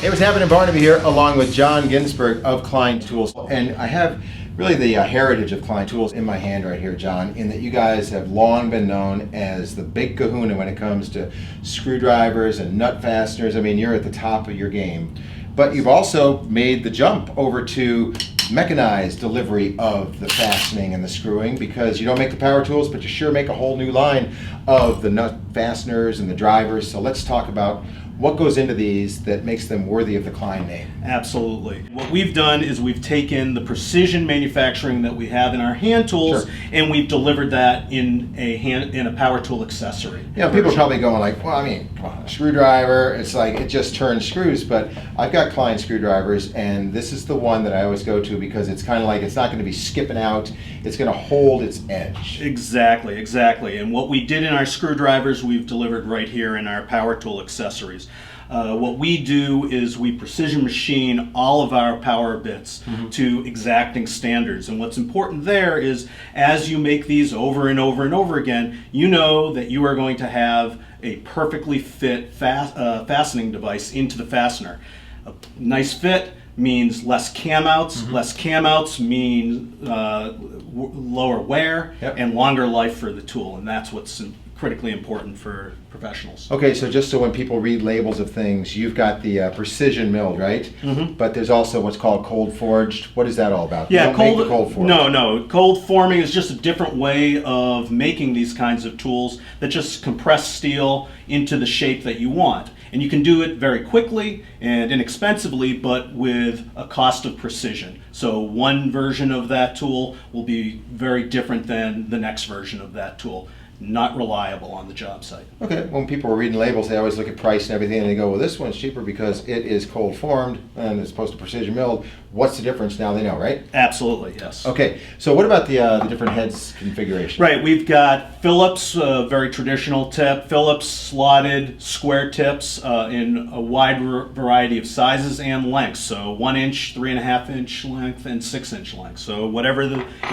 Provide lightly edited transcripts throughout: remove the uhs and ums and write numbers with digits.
Hey, what's happening? Barnaby here, along with John Ginsberg of Klein Tools. And I have really the heritage of Klein Tools in my hand right here, John, in that you guys have long been known as the big kahuna when it comes to screwdrivers and nut fasteners. I mean, you're at the top of your game. But you've also made the jump over to mechanized delivery of the fastening and the screwing, because you don't make the power tools, but you sure make a whole new line of the nut fasteners and the drivers. So let's talk about what goes into these that makes them worthy of the Klein name. Absolutely. What we've done is we've taken the precision manufacturing that we have in our hand tools, Sure. and we've delivered that in a power tool accessory. You know, people are probably going like, well, I mean, come on, a screwdriver, it's like it just turns screws, but I've got Klein screwdrivers, and this is the one that I always go to because it's kind of like it's not going to be skipping out, it's going to hold its edge. Exactly, exactly. And what we did in our screwdrivers, we've delivered right here in our power tool accessories. What we do is we precision machine all of our power bits to exacting standards. And what's important there is as you make these over and over and over again, you know that you are going to have a perfectly fit fastening device into the fastener. A nice fit means less cam outs. Less cam outs mean lower wear and longer life for the tool. And that's what's critically important for professionals. Okay, so just so when people read labels of things, you've got the precision milled, right? But there's also what's called cold forged. What is that all about? Yeah, you don't make the cold forged. No. Cold forming is just a different way of making these kinds of tools that just compress steel into the shape that you want. And you can do it very quickly and inexpensively, but with a cost of precision. So one version of that tool will be very different than the next version of that tool. Not reliable on the job site. Okay, when people are reading labels, they always look at price and everything, and they go, well, this one's cheaper because it is cold formed and as opposed to precision milled. What's the difference? Now they know, right? Absolutely, yes. Okay, so what about the different heads configuration? Right, we've got Phillips, very traditional tip, Phillips slotted square tips in a wide variety of sizes and lengths. So 1 inch, 3.5 inch length, and 6 inch length. So whatever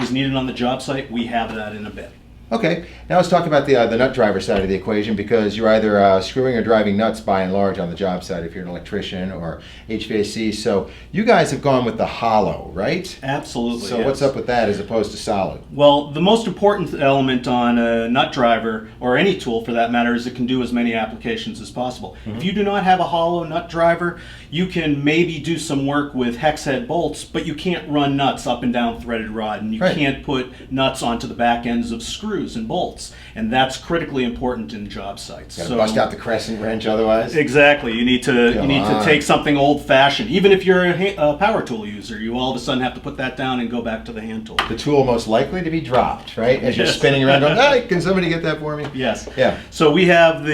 is needed on the job site, we have that in a bit. Okay, now let's talk about the nut driver side of the equation, because you're either screwing or driving nuts by and large on the job site if you're an electrician or HVAC. So you guys have gone with the hollow, right? Absolutely. So yes. What's up with that as opposed to solid? Well, the most important element on a nut driver, or any tool for that matter, is it can do as many applications as possible. If you do not have a hollow nut driver, you can maybe do some work with hex head bolts, but you can't run nuts up and down threaded rod, and you can't put nuts onto the back ends of screws and bolts, and that's critically important in job sites. Got to bust out the crescent wrench otherwise. Exactly. You need to take something old-fashioned. Even if you're a power tool user, you all of a sudden have to put that down and go back to the hand tool. The tool most likely to be dropped, right? As you're spinning around going, hey, can somebody get that for me? Yes. Yeah. So we have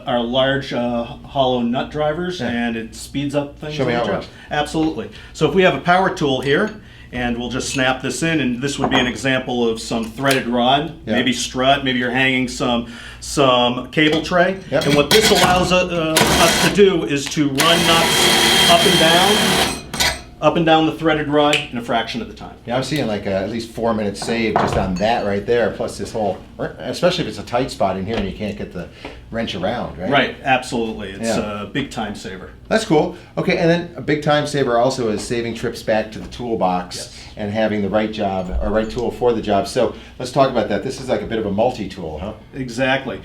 our large hollow nut drivers, and it speeds up things. Show me on how the it job. works. Absolutely. So if we have a power tool here, and we'll just snap this in, and this would be an example of some threaded rod, maybe strut, maybe you're hanging some cable tray. And what this allows us to do is to run nuts up and down the threaded rod in a fraction of the time. Yeah, I'm seeing like at least 4 minutes saved just on that right there, plus this whole, especially if it's a tight spot in here and you can't get the wrench around, right? Right, absolutely. It's a big time saver. That's cool. Okay, and then a big time saver also is saving trips back to the toolbox and having the right tool for the job. So let's talk about that. This is like a bit of a multi-tool, huh? Exactly.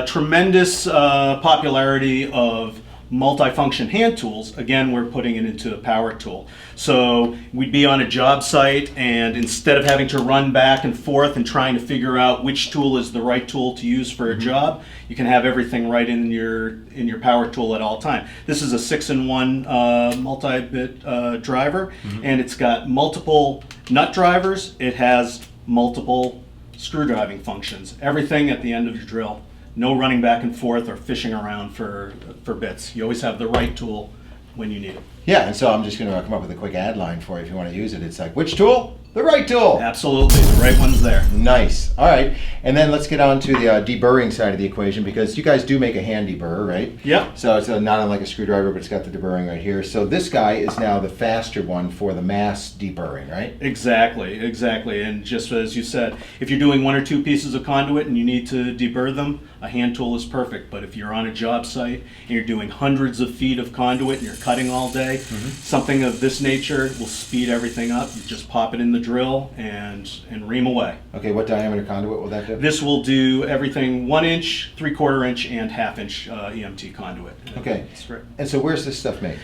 Tremendous popularity of multifunction hand tools. Again, we're putting it into a power tool. So we'd be on a job site, and instead of having to run back and forth and trying to figure out which tool is the right tool to use for a job, you can have everything right in your power tool at all time. This is a 6-in-1 multi-bit driver, and it's got multiple nut drivers. It has multiple screw driving functions. Everything at the end of your drill. No running back and forth or fishing around for bits. You always have the right tool when you need it. Yeah, and so I'm just going to come up with a quick ad line for you if you want to use it. It's like, which tool? The right tool. Absolutely, the right one's there. Nice. All right, and then let's get on to the deburring side of the equation, because you guys do make a hand deburrer, right? Yep. So it's not unlike a screwdriver, but it's got the deburring right here. So this guy is now the faster one for the mass deburring, right? Exactly, exactly. And just as you said, if you're doing 1 or 2 pieces of conduit and you need to deburr them, a hand tool is perfect. But if you're on a job site and you're doing hundreds of feet of conduit and you're cutting all day, something of this nature will speed everything up. You just pop it in the drill and ream away. Okay, what diameter conduit will that do? This will do everything 1 inch, 3/4 inch, and 1/2 inch EMT conduit. Okay. That's great. And so where's this stuff made?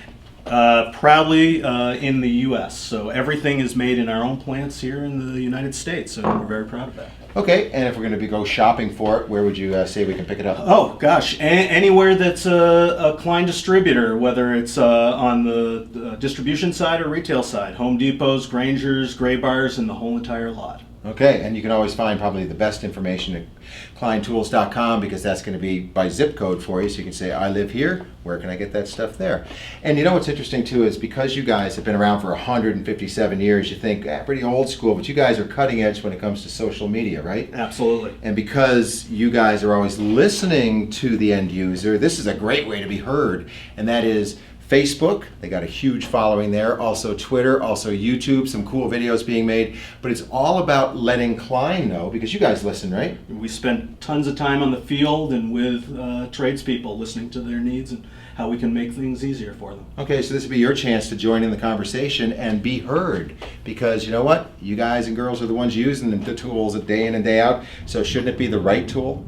Proudly in the U.S. So everything is made in our own plants here in the United States, and we're very proud of that. Okay, and if we're going to go shopping for it, where would you say we can pick it up? Oh gosh, anywhere that's a Klein distributor, whether it's on the distribution side or retail side, Home Depots, Grangers, Gray Bars, and the whole entire lot. Okay, and you can always find probably the best information at kleintools.com, because that's going to be by zip code for you, so you can say, I live here, where can I get that stuff there? And you know what's interesting too is, because you guys have been around for 157 years, you think, pretty old school, but you guys are cutting edge when it comes to social media, right? Absolutely. And because you guys are always listening to the end user, this is a great way to be heard, and that is Facebook. They got a huge following there. Also Twitter, also YouTube, some cool videos being made. But it's all about letting Klein know, because you guys listen, right? We spend tons of time on the field and with tradespeople, listening to their needs and how we can make things easier for them. Okay, so this would be your chance to join in the conversation and be heard, because you know what? You guys and girls are the ones using the tools day in and day out, so shouldn't it be the right tool?